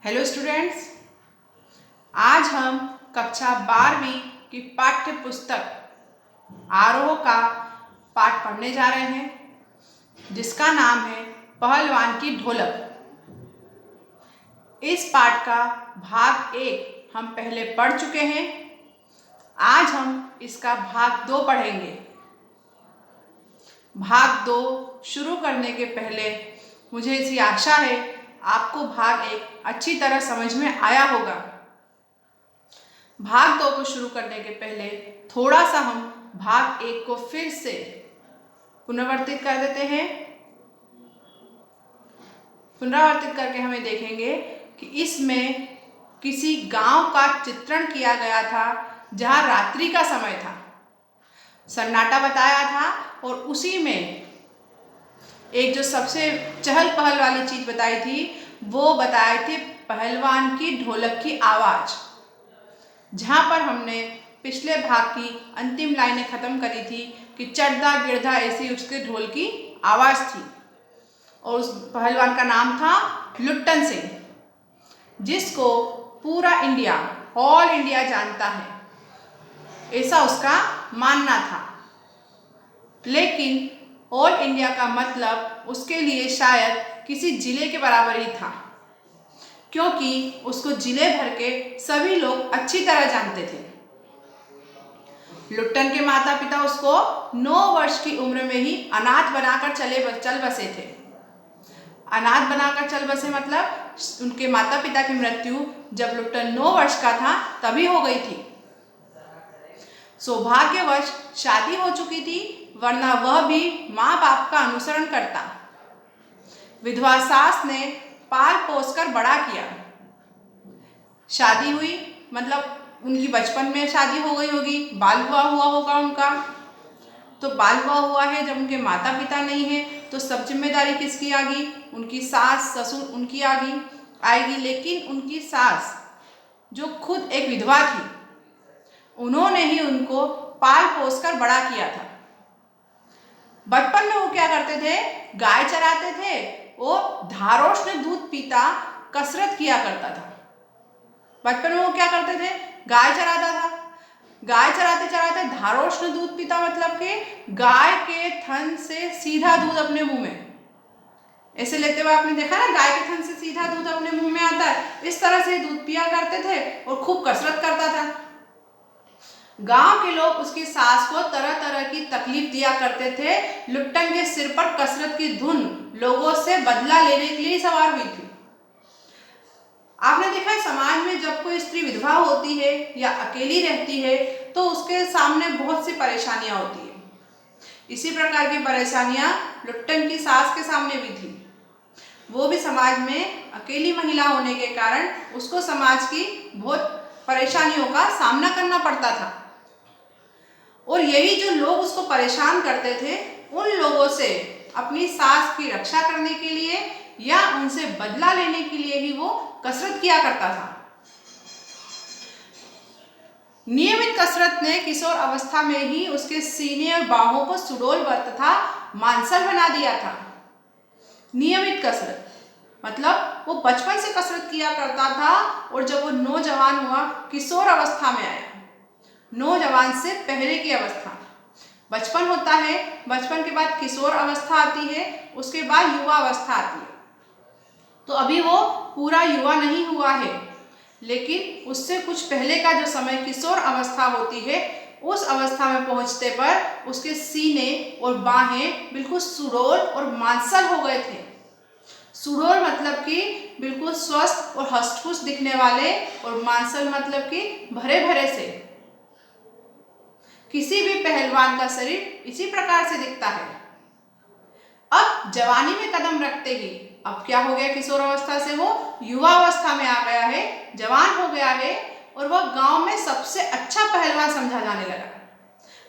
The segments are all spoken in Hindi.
हेलो स्टूडेंट्स, आज हम कक्षा 12वीं की पाठ्य पुस्तक आरोह का पाठ पढ़ने जा रहे हैं जिसका नाम है पहलवान की ढोलक। इस पाठ का भाग 1 हम पहले पढ़ चुके हैं। आज हम इसका भाग 2 पढ़ेंगे। भाग 2 शुरू करने के पहले मुझे इसी आशा है आपको भाग 1 अच्छी तरह समझ में आया होगा। भाग 2 को शुरू करने के पहले थोड़ा सा हम भाग 1 को फिर से पुनरावर्तित कर देते हैं। पुनरावर्तित करके हमें देखेंगे कि इसमें किसी गांव का चित्रण किया गया था जहां रात्रि का समय था, सन्नाटा बताया था और उसी में एक जो सबसे चहल पहल वाली चीज बताई थी वो बताए थे पहलवान की ढोलक की आवाज। जहां पर हमने पिछले भाग की अंतिम लाइनें खत्म करी थी कि चढ़दा गिरधा ऐसी उसके ढोल की आवाज थी और उस पहलवान का नाम था लुट्टन सिंह, जिसको पूरा इंडिया, ऑल इंडिया जानता है, ऐसा उसका मानना था। लेकिन ऑल इंडिया का मतलब उसके लिए शायद किसी जिले के बराबर ही था, क्योंकि उसको जिले भर के सभी लोग अच्छी तरह जानते थे। लुट्टन के माता पिता उसको 9 वर्ष की उम्र में ही अनाथ बनाकर चल बसे थे। अनाथ बनाकर चल बसे मतलब उनके माता पिता की मृत्यु जब लुट्टन 9 वर्ष का था तभी हो गई थी। सौभाग्यवश शादी हो चुकी थी, वरना वह भी माँ बाप का अनुसरण करता। विधवा सास ने पाल पोस कर बड़ा किया। शादी हुई मतलब उनकी बचपन में शादी हो गई होगी, बाल विवाह हुआ होगा उनका। तो बाल विवाह हुआ है जब उनके माता पिता नहीं है तो सब जिम्मेदारी किसकी आ गई? उनकी सास ससुर उनकी आएगी। लेकिन उनकी सास जो खुद एक विधवा थी, उन्होंने ही उनको पाल पोस कर बड़ा किया था। बचपन में वो क्या करते थे? गाय चराते थे और धारोष्ण दूध पीता कसरत किया करता था। बचपन में वो क्या करते थे? गाय चराता था। गाय चराते चराते धारोष्ण दूध पीता मतलब कि गाय के थन से सीधा दूध अपने मुंह में ऐसे लेते हुए, आपने देखा ना, गाय के थन से सीधा दूध अपने मुंह में आता है, इस तरह से दूध पिया करते थे और खूब कसरत करता था। गांव के लोग उसकी सास को तरह तरह की तकलीफ दिया करते थे। लुट्टन के सिर पर कसरत की धुन लोगों से बदला लेने के लिए सवार हुई थी। आपने देखा है समाज में जब कोई स्त्री विधवा होती है या अकेली रहती है तो उसके सामने बहुत सी परेशानियां होती है। इसी प्रकार की परेशानियां लुट्टन की सास के सामने भी थी। वो भी समाज में अकेली महिला होने के कारण उसको समाज की बहुत परेशानियों का सामना करना पड़ता था। और यही जो लोग उसको परेशान करते थे, उन लोगों से अपनी सास की रक्षा करने के लिए या उनसे बदला लेने के लिए ही वो कसरत किया करता था। नियमित कसरत ने किशोर अवस्था में ही उसके सीने और बाहों को सुडौल तथा मांसल बना दिया था। नियमित कसरत मतलब वो बचपन से कसरत किया करता था और जब वो नौजवान हुआ, किशोर अवस्था में आया, नौजवान से पहले की अवस्था, बचपन होता है, बचपन के बाद किशोर अवस्था आती है, उसके बाद युवा अवस्था आती है। तो अभी वो पूरा युवा नहीं हुआ है, लेकिन उससे कुछ पहले का जो समय किशोर अवस्था होती है, उस अवस्था में पहुंचते पर उसके सीने और बाहें बिल्कुल सुडौल और मांसल हो गए थे। सुडौल मतलब कि बिल्कुल स्वस्थ और हष्ट-पुष्ट दिखने वाले, और मांसल मतलब कि भरे भरे से। किसी भी पहलवान का शरीर इसी प्रकार से दिखता है। अब जवानी में कदम रखते ही अब क्या हो गया? किशोर अवस्था से वो युवा अवस्था में आ गया है, जवान हो गया है और वह गांव में सबसे अच्छा पहलवान समझा जाने लगा।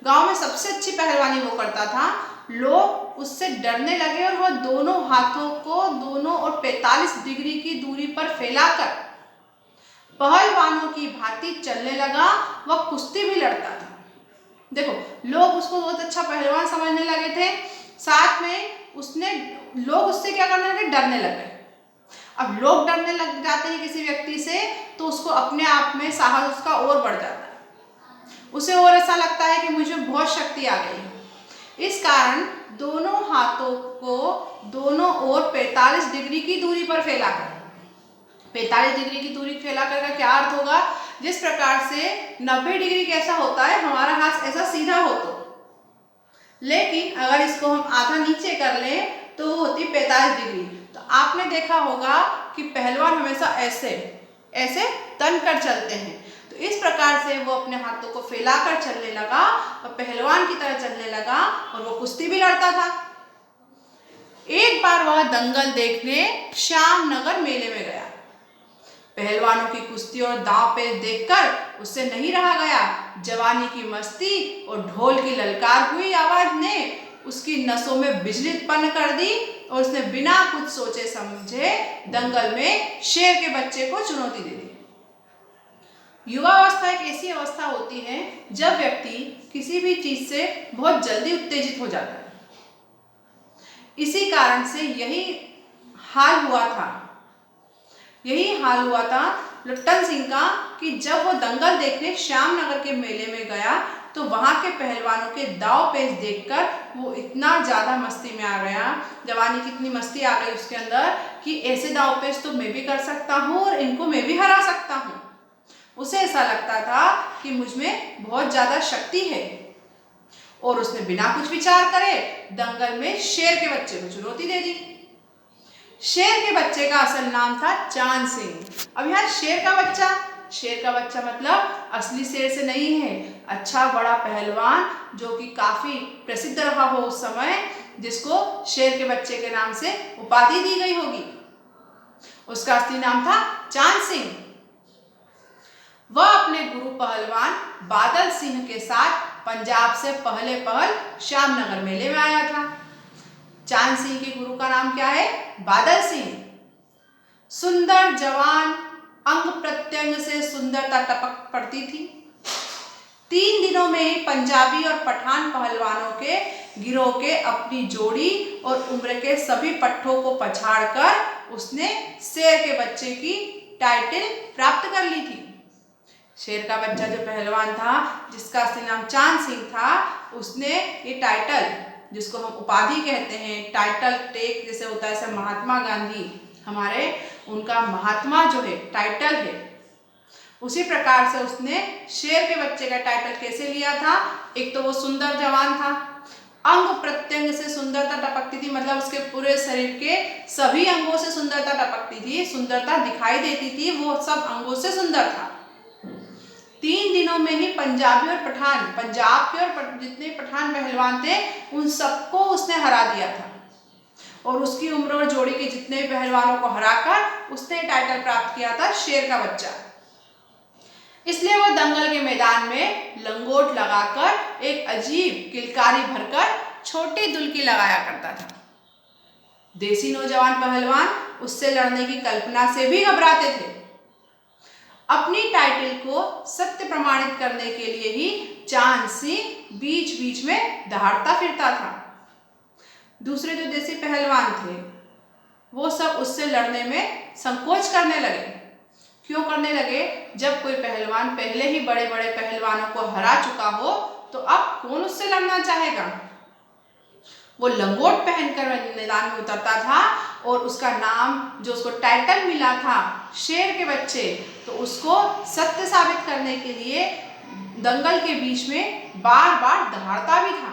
गांव में सबसे अच्छी पहलवानी वो करता था। लोग उससे डरने लगे और वह दोनों हाथों को दोनों और 45 डिग्री की दूरी पर फैलाकर पहलवानों की भांति चलने लगा। वह कुश्ती भी लड़ता था। देखो, लोग उसको बहुत अच्छा पहलवान समझने लगे थे, साथ में लोग उससे क्या करने लगे? डरने लगे। अब लोग डरने लग जाते हैं किसी व्यक्ति से तो उसको अपने आप में साहस उसका और बढ़ जाता है, उसे और ऐसा लगता है कि मुझे बहुत शक्ति आ गई। इस कारण दोनों हाथों को दोनों ओर 45 डिग्री की दूरी पर फैलाकर, 45 डिग्री की दूरी फैलाकर का क्या अर्थ होगा, जिस प्रकार से 90 डिग्री कैसा होता है, हमारा हाथ ऐसा सीधा हो तो, लेकिन अगर इसको हम आधा नीचे कर लें तो वो होती 45 डिग्री। तो आपने देखा होगा कि पहलवान हमेशा ऐसे ऐसे तन कर चलते हैं, तो इस प्रकार से वो अपने हाथों को फैलाकर चलने लगा और पहलवान की तरह चलने लगा और वो कुश्ती भी लड़ता था। एक बार वह दंगल देखने श्यामनगर मेले में गया। पहलवानों की कुश्ती और दांव पेच देखकर उससे नहीं रहा गया। जवानी की मस्ती और ढोल की ललकार हुई आवाज ने उसकी नसों में बिजली उत्पन्न कर दी और उसने बिना कुछ सोचे समझे दंगल में शेर के बच्चे को चुनौती दे दी। युवावस्था एक ऐसी अवस्था होती है जब व्यक्ति किसी भी चीज से बहुत जल्दी उत्तेजित हो जाता है। इसी कारण से यही हाल हुआ था लुट्टन सिंह का कि जब वो दंगल देखने श्यामनगर के मेले में गया तो वहां के पहलवानों के दाव पेच देखकर वो इतना ज्यादा मस्ती में आ गया, जवानी की इतनी मस्ती आ गई उसके अंदर कि ऐसे दाव पेच तो मैं भी कर सकता हूँ और इनको मैं भी हरा सकता हूँ। उसे ऐसा लगता था कि मुझ में बहुत ज्यादा शक्ति है और उसने बिना कुछ विचार करे दंगल में शेर के बच्चे को चुनौती दे दी। शेर के बच्चे का असल नाम था चांद सिंह। अब यहाँ शेर का बच्चा मतलब असली शेर से नहीं है, अच्छा बड़ा पहलवान जो कि काफी प्रसिद्ध रहा हो उस समय, जिसको शेर के बच्चे के नाम से उपाधि दी गई होगी। उसका असली नाम था चांद सिंह। वह अपने गुरु पहलवान बादल सिंह के साथ पंजाब से पहले पहल श्यामनगर मेले में आया था। चांद सिंह के गुरु का नाम क्या है? बादल सिंह। सुंदर जवान, अंग प्रत्यंग से सुंदरता टपक पड़ती थी। 3 दिनों में ही पंजाबी और पठान पहलवानों के गिरोह के अपनी जोड़ी और उम्र के सभी पट्टों को पछाड़कर उसने शेर के बच्चे की टाइटल प्राप्त कर ली थी। शेर का बच्चा जो पहलवान था जिसका असली नाम चांद सिंह था, उसने ये टाइटल, जिसको हम उपाधि कहते हैं, टाइटल टेक जैसे होता है, ऐसा महात्मा गांधी हमारे, उनका महात्मा जो है टाइटल है, उसी प्रकार से उसने शेर के बच्चे का टाइटल कैसे लिया था। एक तो वो सुंदर जवान था, अंग प्रत्यंग से सुंदरता टपकती थी, मतलब उसके पूरे शरीर के सभी अंगों से सुंदरता टपकती थी, सुंदरता दिखाई देती थी, वो सब अंगों से सुंदर था। 3 दिनों में ही पंजाबी और पठान, पंजाब के और जितने पठान पहलवान थे उन सबको उसने हरा दिया था और उसकी उम्र और जोड़ी के जितने पहलवानों को हराकर उसने टाइटल प्राप्त किया था शेर का बच्चा। इसलिए वो दंगल के मैदान में लंगोट लगाकर एक अजीब किलकारी भरकर छोटी दुल्की लगाया करता था। देसी नौजवान पहलवान उससे लड़ने की कल्पना से भी घबराते थे। अपनी टाइटल को सत्य प्रमाणित करने के लिए ही चांद सिंह बीच बीच में दहाड़ता फिरता था। दूसरे जो देसी पहलवान थे वो सब उससे लड़ने में संकोच करने लगे। क्यों करने लगे? जब कोई पहलवान पहले ही बड़े बड़े पहलवानों को हरा चुका हो तो अब कौन उससे लड़ना चाहेगा। वो लंगोट पहनकर मैदान में उतरता था और उसका नाम, जो उसको टाइटल मिला था शेर के बच्चे, तो उसको सत्य साबित करने के लिए दंगल के बीच में बार बार दहाड़ता भी था।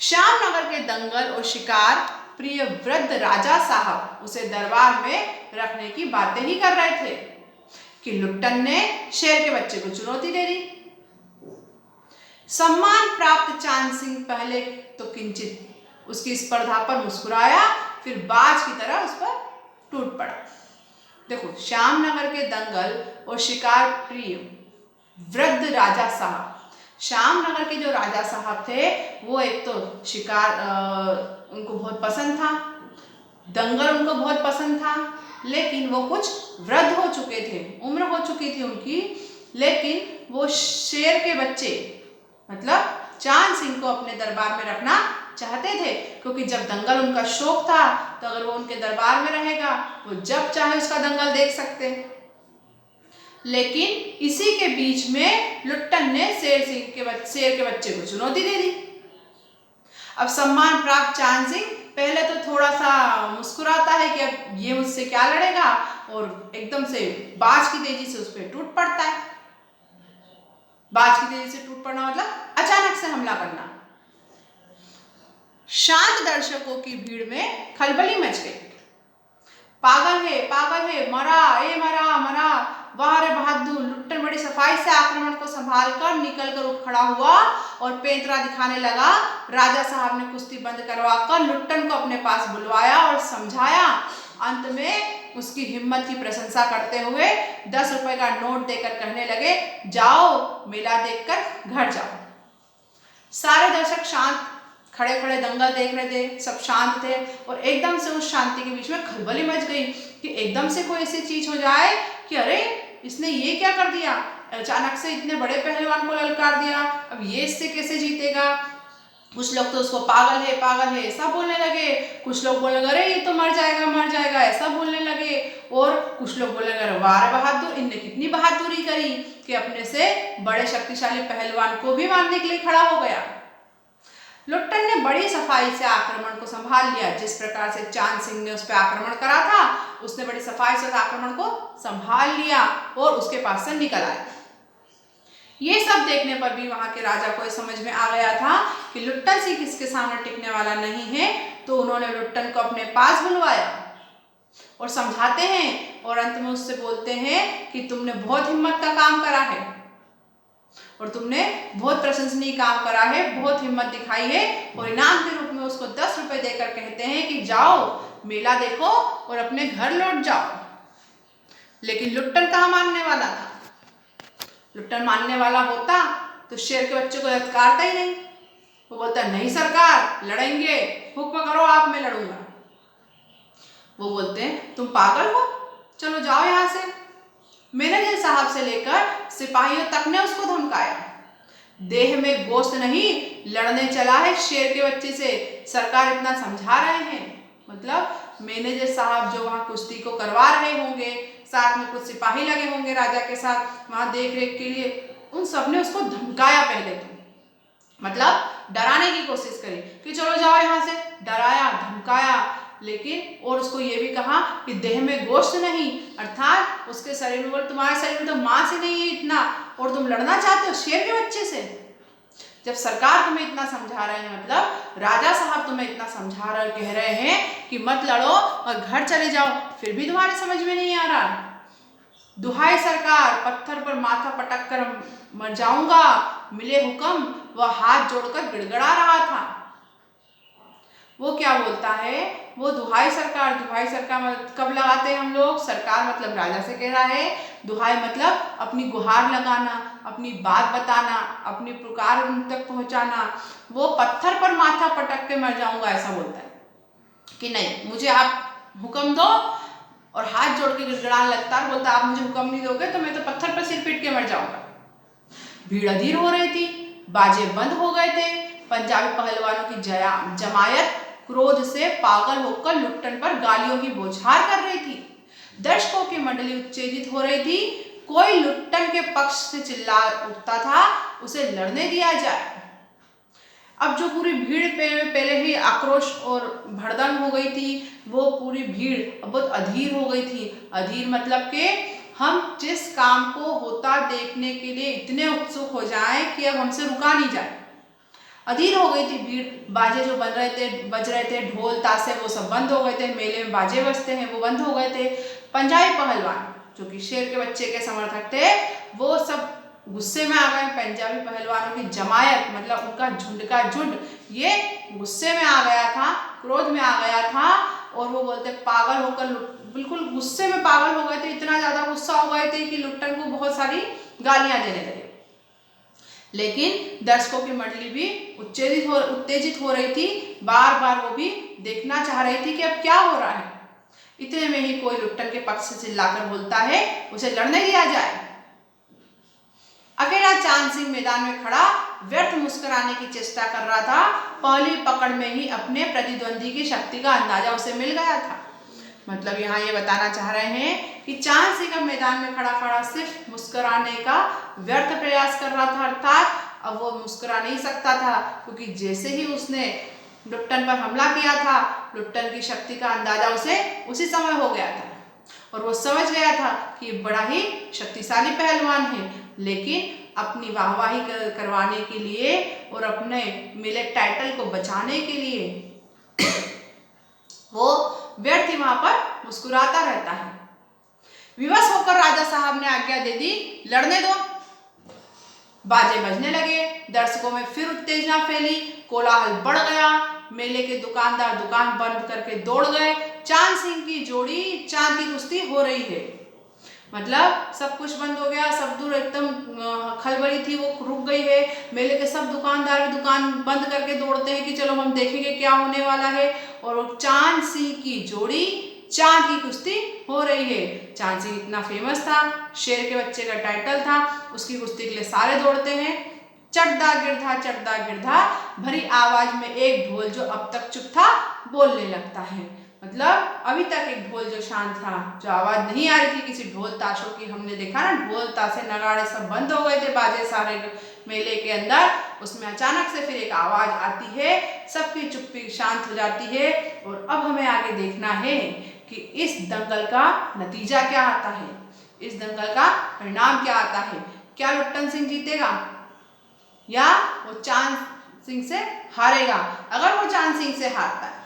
श्यामनगर के दंगल और शिकार प्रिय वृद्ध राजा साहब उसे दरबार में रखने की बातें ही कर रहे थे कि लुट्टन ने शेर के बच्चे को चुनौती दे दी। सम्मान प्राप्त चांद सिंह पहले तो किंचित उसकी स्पर्धा पर मुस्कुराया, फिर बाज की तरह उस पर टूट पड़ा। देखो, श्यामनगर के दंगल और शिकार प्रिय वृद्ध राजा साहब, श्यामनगर के जो राजा साहब थे वो एक तो शिकार उनको बहुत पसंद था, दंगल उनको बहुत पसंद था, लेकिन वो कुछ वृद्ध हो चुके थे, उम्र हो चुकी थी उनकी, लेकिन वो शेर के बच्चे मतलब चांद सिंह को अपने दरबार में रखना चाहते थे, क्योंकि जब दंगल उनका शौक था तो अगर वो उनके दरबार में रहेगा वो जब चाहे उसका दंगल देख सकते। लेकिन इसी के बीच में लुट्टन ने शेर के बच्चे को चुनौती दे दी। अब सम्मान प्राप्त चांद सिंह पहले तो थोड़ा सा मुस्कुराता है कि अब ये मुझसे क्या लड़ेगा, और एकदम से बाज की तेजी से उस पर टूट पड़ता है। बाज की तेजी से टूट पड़ना मतलब अचानक से हमला करना। शांत दर्शकों की भीड़ में खलबली मच गई। पागल है, मरा मरा, वाह रे बहादुर। लुट्टन बड़ी सफाई से आक्रमण को संभालकर निकलकर उठ खड़ा हुआ और पेंतरा दिखाने लगा। राजा साहब ने कुश्ती बंद करवाकर लुट्टन को अपने पास बुलवाया और समझाया। अंत में उसकी हिम्मत की प्रशंसा करते हुए 10 रुपए का नोट देकर कहने लगे, जाओ मेला देखकर घर जाओ। सारे दर्शक शांत खड़े खड़े दंगल देख रहे थे, सब शांत थे, और एकदम से उस शांति के बीच में खलबली मच गई कि एकदम से कोई ऐसी चीज हो जाए कि अरे इसने ये क्या कर दिया, अचानक से इतने बड़े पहलवान को ललकार दिया, अब ये इससे कैसे जीतेगा। कुछ लोग तो उसको पागल है ऐसा बोलने लगे, कुछ लोग बोलने लगे अरे ये तो मर जाएगा ऐसा बोलने लगे, और कुछ लोग बोलने लगे वाह रे बहादुर, इनने कितनी बहादुरी करी कि अपने से बड़े शक्तिशाली पहलवान को भी मारने के लिए खड़ा हो गया। लुट्टन ने बड़ी सफाई से आक्रमण को संभाल लिया। जिस प्रकार से चांद सिंह ने उस पर आक्रमण करा था, उसने बड़ी सफाई से आक्रमण को संभाल लिया और उसके पास से निकल आया। ये सब देखने पर भी वहां के राजा को समझ में आ गया था कि लुट्टन सिंह किसके सामने टिकने वाला नहीं है, तो उन्होंने लुट्टन को अपने पास बुलवाया और समझाते हैं और अंत में उससे बोलते हैं कि तुमने बहुत हिम्मत का काम करा है और तुमने बहुत प्रशंसनीय काम करा है, बहुत हिम्मत दिखाई है, और इनाम के रूप में उसको 10 रुपए देकर कहते हैं कि जाओ मेला देखो और अपने घर लौट जाओ। लेकिन लुट्टन कहाँ मानने वाला था। लुट्टन मानने वाला होता तो शेर के बच्चे को ललकारता ही नहीं। वो बोलता नहीं सरकार, लड़ेंगे, हुक्म करो आप, मैं लड़ूंगा। वो बोलते हैं तुम पागल हो, चलो जाओ यहाँ से। मैनेजर साहब से लेकर सिपाहियों तक ने उसको धमकाया। देह में गोश्त नहीं, लड़ने चला है शेर के बच्चे से, सरकार इतना समझा रहे हैं। मतलब मैनेजर साहब जो वहां कुश्ती को करवा रहे होंगे, साथ में कुछ सिपाही लगे होंगे राजा के साथ वहां देख रेख के लिए, उन सब ने उसको धमकाया पहले तो, मतलब डराने की कोशिश करी कि चलो जाओ यहाँ से, डराया धमकाया, लेकिन और उसको ये भी कहा कि देह में गोश्त नहीं, अर्थात उसके शरीर में, तुम्हारे शरीर में तो मांस ही नहीं है इतना, और तुम लड़ना चाहते हो शेर के बच्चे से। जब सरकार तुम्हें इतना समझा रहे हैं, मतलब राजा साहब तुम्हें इतना समझा रहे, कह रहे हैं कि मत लड़ो और घर चले जाओ, फिर भी तुम्हारे समझ में नहीं आ रहा। दुहाई सरकार, पत्थर पर माथा पटक कर मर जाऊंगा, मिले हुक्म, वह हाथ जोड़कर गिड़गड़ा रहा था। वो क्या बोलता है, वो दुहाई सरकार कब लगाते हैं हम लोग, सरकार मतलब राजा से कह रहा है, दुहाई मतलब अपनी गुहार लगाना, अपनी बात बताना, अपनी पुकार उन तक पहुंचाना। वो पत्थर पर माथा पटक के मर जाऊंगा ऐसा बोलता है कि नहीं, मुझे आप हुक्म दो, और हाथ जोड़ के गिड़गिड़ाने लगता है, बोलता आप मुझे हुक्म नहीं दोगे तो मैं तो पत्थर पर सिर पीट के मर जाऊंगा। भीड़ अधीर हो रही थी, बाजे बंद हो गए थे। पंजाबी पहलवानों की जमायत क्रोध से पागल होकर लुट्टन पर गालियों की बौछार कर रही थी। दर्शकों की मंडली उत्तेजित हो रही थी। कोई लुट्टन के पक्ष से चिल्ला उठता था, उसे लड़ने दिया जाए। अब जो पूरी भीड़ पहले ही आक्रोश और भड़दंग हो गई थी, वो पूरी भीड़ अब बहुत अधीर हो गई थी। अधीर मतलब कि हम जिस काम को होता देखने के लिए इतने उत्सुक हो जाएं कि अब हमसे रुका नहीं जाए, अधीर हो गई थी भीड़। बाजे जो बज रहे थे, ढोल ताशे वो सब बंद हो गए थे। मेले में बाजे बजते हैं वो बंद हो गए थे। पंजाबी पहलवान जो कि शेर के बच्चे के समर्थक थे, वो सब गुस्से में आ गए। पंजाबी पहलवानों की जमायत मतलब उनका झुंड का झुंड ये गुस्से में आ गया था, क्रोध में आ गया था, और वो बोलते पागल होकर बिल्कुल गुस्से में पागल हो गए थे। इतना ज्यादा गुस्सा हो गए थे कि लुट्टन को बहुत सारी गालियां देने लगे। लेकिन दर्शकों की मंडली भी उत्तेजित हो रही थी। बार बार वो भी देखना चाह रही थी कि अब क्या हो रहा है। इतने में ही कोई लुट्टन के पक्ष से चिल्लाकर बोलता है, उसे लड़ने दिया जाए। अकेला चांद सिंह मैदान में खड़ा व्यर्थ मुस्कुराने की चेष्टा कर रहा था। पहली पकड़ में ही अपने प्रतिद्वंदी की शक्ति का अंदाजा उसे मिल गया था। मतलब यहाँ ये बताना चाह रहे हैं कि चांद सिंह अब मैदान में खड़ा खड़ा सिर्फ मुस्कुराने का व्यर्थ प्रयास कर रहा था, अर्थात अब वो मुस्कुरा नहीं सकता था, क्योंकि जैसे ही उसने लुट्टन पर हमला किया था, लुट्टन की शक्ति का अंदाजा उसे उसी समय हो गया था और वो समझ गया था कि ये बड़ा ही शक्तिशाली पहलवान है, लेकिन अपनी वाहवाही करवाने के लिए और अपने मिले टाइटल को बचाने के लिए वो व्यर्थ वहां पर मुस्कुराता रहता है। विवश होकर राजा साहब ने आज्ञा दे दी, लड़ने दो। बाजे बजने लगे, दर्शकों में फिर उत्तेजना फैली, कोलाहल बढ़ गया। मेले के दुकानदार दुकान बंद करके दौड़ गए। चांद सिंह की जोड़ी चांद की कुश्ती हो रही है। मतलब सब कुछ बंद हो गया, सब दूर एकदम खलबली थी वो रुक गई है। मेले के सब दुकानदार भी दुकान बंद करके दौड़ते हैं कि चलो हम देखेंगे क्या होने वाला है। और चांद सिंह की जोड़ी चांद की कुश्ती हो रही है। चांद सिंह इतना फेमस था, शेर के बच्चे का टाइटल था, उसकी कुश्ती के लिए सारे दौड़ते हैं। चढ़दा गिरधा भरी आवाज में एक ढोल जो अब तक चुप था बोलने लगता है। मतलब अभी तक एक ढोल जो शांत था, जो आवाज नहीं आ रही थी किसी ढोल ताशों की, हमने देखा ना ढोल ताशे नगाड़े सब बंद हो गए थे, बाजे सारे मेले के अंदर, उसमें अचानक से फिर एक आवाज आती है, सबकी चुप्पी शांत हो जाती है। और अब हमें आगे देखना है कि इस दंगल का नतीजा क्या आता है, इस दंगल का परिणाम क्या आता है। क्या लुट्टन सिंह जीतेगा या वो चांद सिंह से हारेगा? अगर वो चांद सिंह से हारता है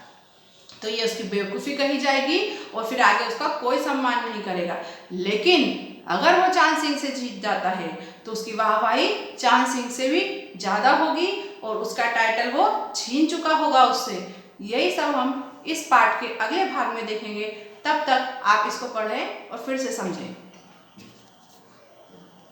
तो ये उसकी बेवकूफ़ी कही जाएगी और फिर आगे उसका कोई सम्मान नहीं करेगा। लेकिन अगर वो चांद सिंह से जीत जाता है तो उसकी वाहवाही चांद सिंह से भी ज़्यादा होगी और उसका टाइटल वो छीन चुका होगा उससे। यही सब हम इस पार्ट के अगले भाग में देखेंगे। तब तक आप इसको पढ़ें और फिर से समझें।